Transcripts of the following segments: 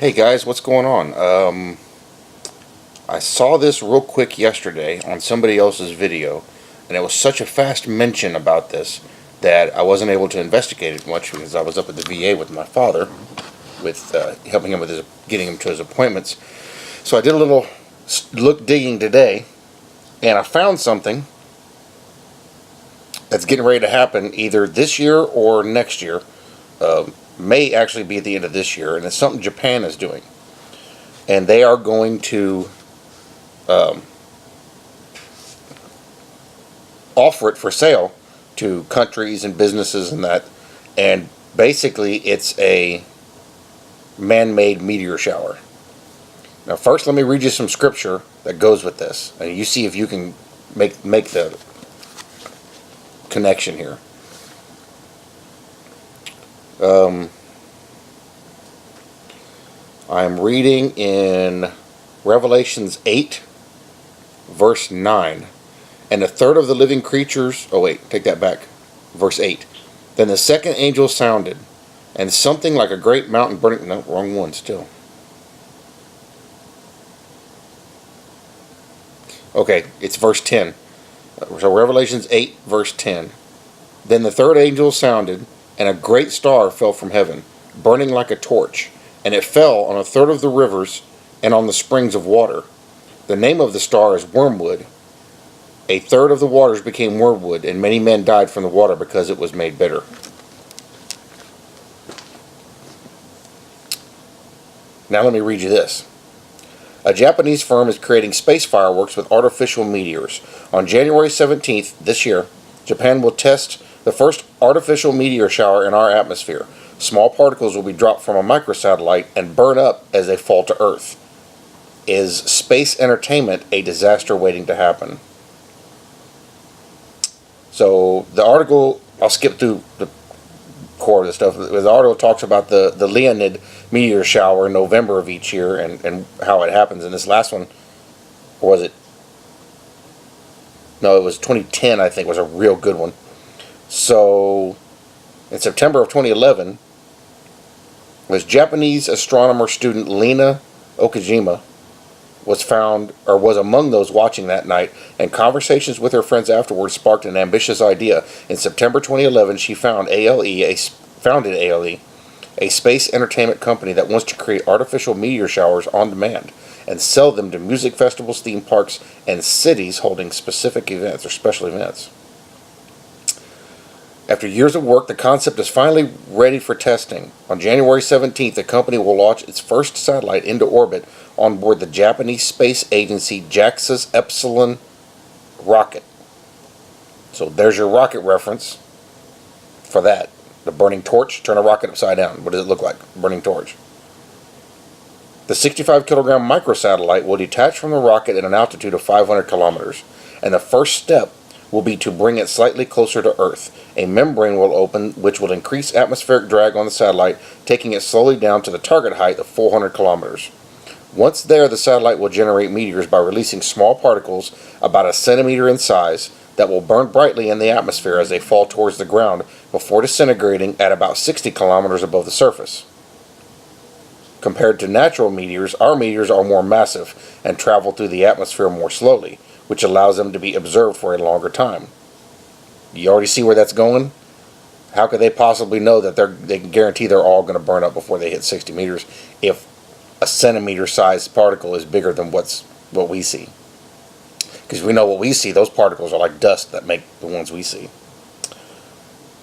Hey guys, what's going on? I saw this real quick yesterday on somebody else's video, and it was such a fast mention about this that I wasn't able to investigate it much because I was up at the VA with my father, with helping him with getting him to his appointments. So I did a little digging today, and I found something that's getting ready to happen either this year or next year. May actually be at the end of this year, and it's something Japan is doing. And they are going to offer it for sale to countries and businesses and that. And basically, it's a man-made meteor shower. Now, first, let me read you some scripture that goes with this, and you see if you can make the connection here. I'm reading in Revelations 8, verse 9. And a third of the living creatures... Oh wait, take that back. Verse 8. Then the second angel sounded, and something like a great mountain burning... No, wrong one still. Okay, it's verse 10. So Revelations 8, verse 10. Then the third angel sounded, and a great star fell from heaven, burning like a torch, and it fell on a third of the rivers and on the springs of water. The name of the star is Wormwood. A third of the waters became wormwood, and many men died from the water because it was made bitter. Now let me read you this. A Japanese firm is creating space fireworks with artificial meteors. On January 17th this year, Japan will test the first artificial meteor shower in our atmosphere. Small particles will be dropped from a microsatellite and burn up as they fall to Earth. Is space entertainment a disaster waiting to happen? So the article, I'll skip through the core of the stuff. The article talks about the Leonid meteor shower in November of each year and how it happens. And this last one, or was it? No, it was 2010, I think, was a real good one. So, in September of 2011, was Japanese astronomer student Lena Okajima was among those watching that night, and conversations with her friends afterwards sparked an ambitious idea. In September 2011, she founded ALE, a space entertainment company that wants to create artificial meteor showers on demand and sell them to music festivals, theme parks, and cities holding specific events or special events. After years of work, the concept is finally ready for testing. On January 17th, the company will launch its first satellite into orbit on board the Japanese space agency JAXA's Epsilon rocket. So there's your rocket reference for that. The burning torch, turn a rocket upside down. What does it look like? Burning torch. The 65-kilogram microsatellite will detach from the rocket at an altitude of 500 kilometers, and the first step will be to bring it slightly closer to Earth. A membrane will open, which will increase atmospheric drag on the satellite, taking it slowly down to the target height of 400 kilometers. Once there, the satellite will generate meteors by releasing small particles about a centimeter in size that will burn brightly in the atmosphere as they fall towards the ground before disintegrating at about 60 kilometers above the surface. Compared to natural meteors, our meteors are more massive and travel through the atmosphere more slowly, which allows them to be observed for a longer time. You already see where that's going? How could they possibly know that they can guarantee they're all going to burn up before they hit 60 meters if a centimeter-sized particle is bigger than what we see? Because we know what we see, those particles are like dust that make the ones we see.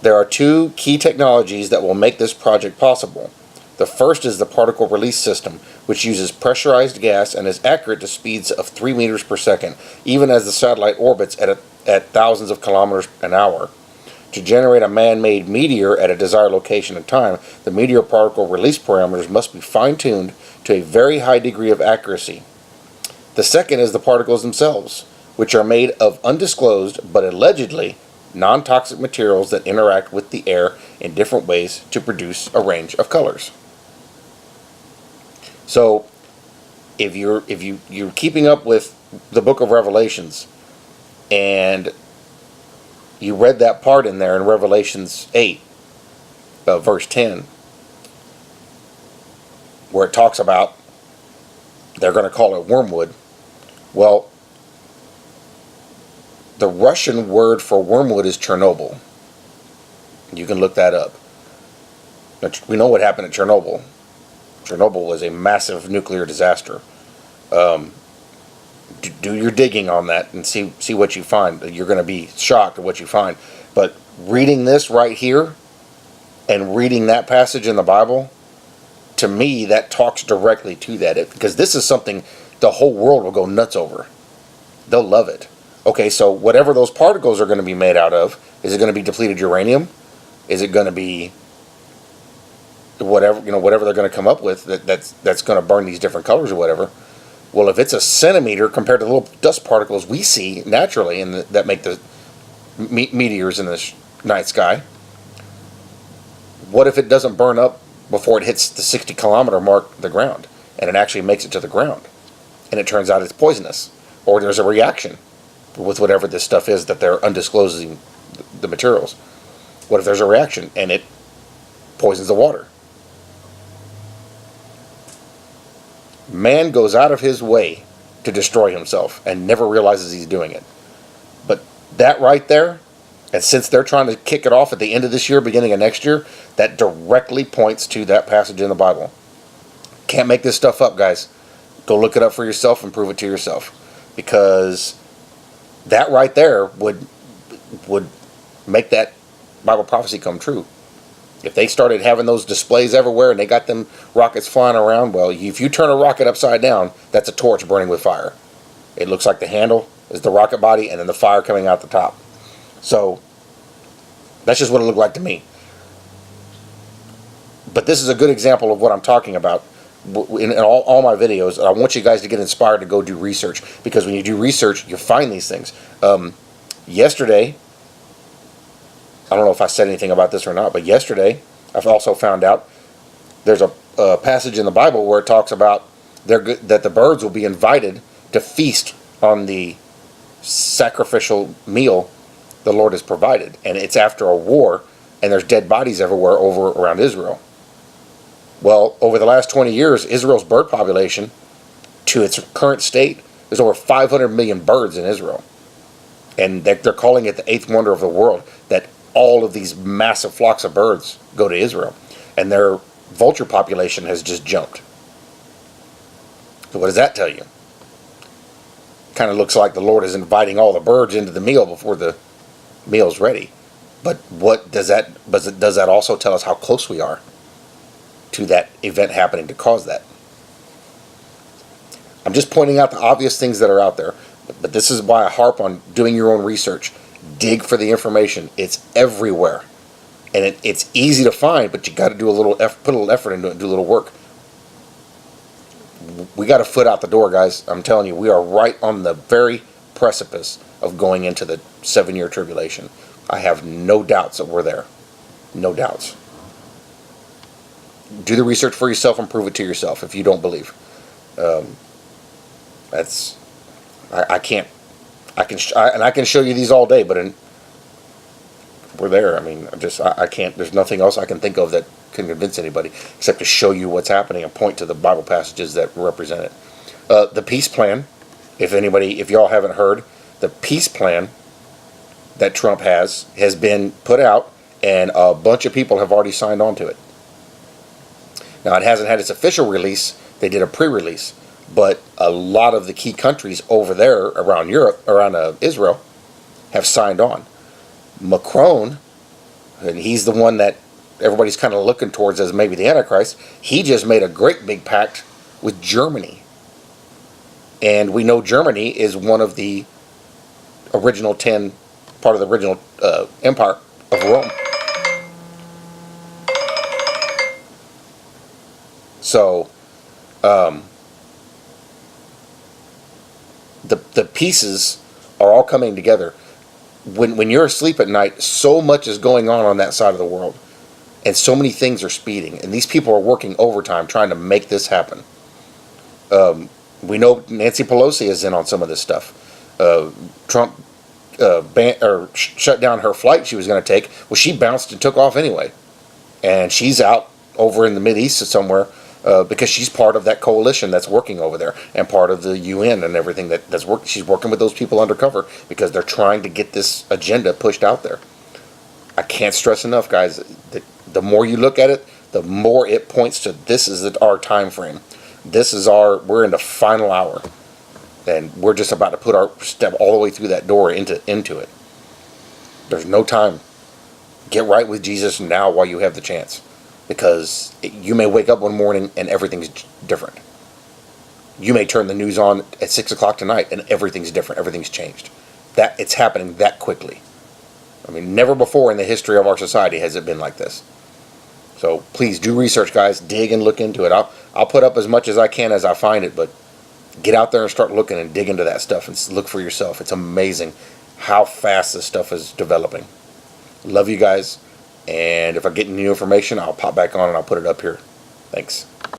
There are two key technologies that will make this project possible. The first is the particle release system, which uses pressurized gas and is accurate to speeds of 3 meters per second, even as the satellite orbits at thousands of kilometers an hour. To generate a man-made meteor at a desired location and time, the meteor particle release parameters must be fine-tuned to a very high degree of accuracy. The second is the particles themselves, which are made of undisclosed but allegedly non-toxic materials that interact with the air in different ways to produce a range of colors. So, if you're keeping up with the book of Revelations, and you read that part in there in Revelations 8, verse 10, where it talks about they're going to call it wormwood. Well, the Russian word for wormwood is Chernobyl. You can look that up. We know what happened at Chernobyl. Chernobyl was a massive nuclear disaster. Do your digging on that and see what you find. You're going to be shocked at what you find. But reading this right here and reading that passage in the Bible, to me, that talks directly to that. Because this is something the whole world will go nuts over. They'll love it. Okay, so whatever those particles are going to be made out of, is it going to be depleted uranium? Is it going to be whatever they're going to come up with that's going to burn these different colors or whatever? Well, if it's a centimeter compared to the little dust particles we see naturally that make the meteors in the night sky, what if it doesn't burn up before it hits the 60-kilometer mark of the ground, and it actually makes it to the ground, and it turns out it's poisonous, or there's a reaction with whatever this stuff is that they're undisclosing the materials? What if there's a reaction and it poisons the water? Man goes out of his way to destroy himself and never realizes he's doing it. But that right there, and since they're trying to kick it off at the end of this year, beginning of next year, that directly points to that passage in the Bible. Can't make this stuff up, guys. Go look it up for yourself and prove it to yourself. Because that right there would make that Bible prophecy come true. If they started having those displays everywhere and they got them rockets flying around, well, if you turn a rocket upside down, that's a torch burning with fire. It looks like the handle is the rocket body and then the fire coming out the top. So that's just what it looked like to me. But this is a good example of what I'm talking about in all my videos. I want you guys to get inspired to go do research, because when you do research, you find these things. Yesterday, I don't know if I said anything about this or not, but yesterday I've also found out there's a passage in the Bible where it talks about that the birds will be invited to feast on the sacrificial meal the Lord has provided. And it's after a war, and there's dead bodies everywhere around Israel. Well, over the last 20 years, Israel's bird population, to its current state, there's over 500 million birds in Israel. And they're calling it the eighth wonder of the world, that all of these massive flocks of birds go to Israel. And their vulture population has just jumped. So what does that tell you? Kind of looks like the Lord is inviting all the birds into the meal before the meal's ready. But what does that also tell us how close we are to that event happening to cause that? I'm just pointing out the obvious things that are out there. But this is why I harp on doing your own research. Dig for the information. It's everywhere. And it's easy to find, but you got to do put a little effort into it and do a little work. We got a foot out the door, guys. I'm telling you, we are right on the very precipice of going into the 7-year tribulation. I have no doubts that we're there. No doubts. Do the research for yourself and prove it to yourself if you don't believe. I can show you these all day, but we're there. I mean, I can't. There's nothing else I can think of that can convince anybody except to show you what's happening and point to the Bible passages that represent it. The peace plan, if y'all haven't heard, the peace plan that Trump has been put out, and a bunch of people have already signed on to it. Now, it hasn't had its official release. They did a pre-release. But a lot of the key countries over there around Israel, have signed on. Macron, and he's the one that everybody's kind of looking towards as maybe the Antichrist, he just made a great big pact with Germany. And we know Germany is one of the original 10, part of the original empire of Rome. So, the pieces are all coming together. When you're asleep at night, so much is going on that side of the world, and so many things are speeding, and these people are working overtime trying to make this happen. We know Nancy Pelosi is in on some of this stuff. Trump shut down her flight she was going to take. Well, she bounced and took off anyway, and she's out over in the Mideast somewhere because she's part of that coalition that's working over there, and part of the UN and everything that's work. She's working with those people undercover because they're trying to get this agenda pushed out there. I can't stress enough, guys. The more you look at it, the more it points to this is our time frame. We're in the final hour, and we're just about to put our step all the way through that door into it. There's no time. Get right with Jesus now while you have the chance, because you may wake up one morning and everything's different. You may turn the news on at 6 o'clock tonight and everything's different. Everything's changed. That it's happening that quickly. I mean, never before in the history of our society has it been like this. So please do research, guys. Dig and look into it. I'll put up as much as I can as I find it, but get out there and start looking and dig into that stuff and look for yourself. It's amazing how fast this stuff is developing. Love you guys, and if I get new information, I'll pop back on and I'll put it up here. Thanks.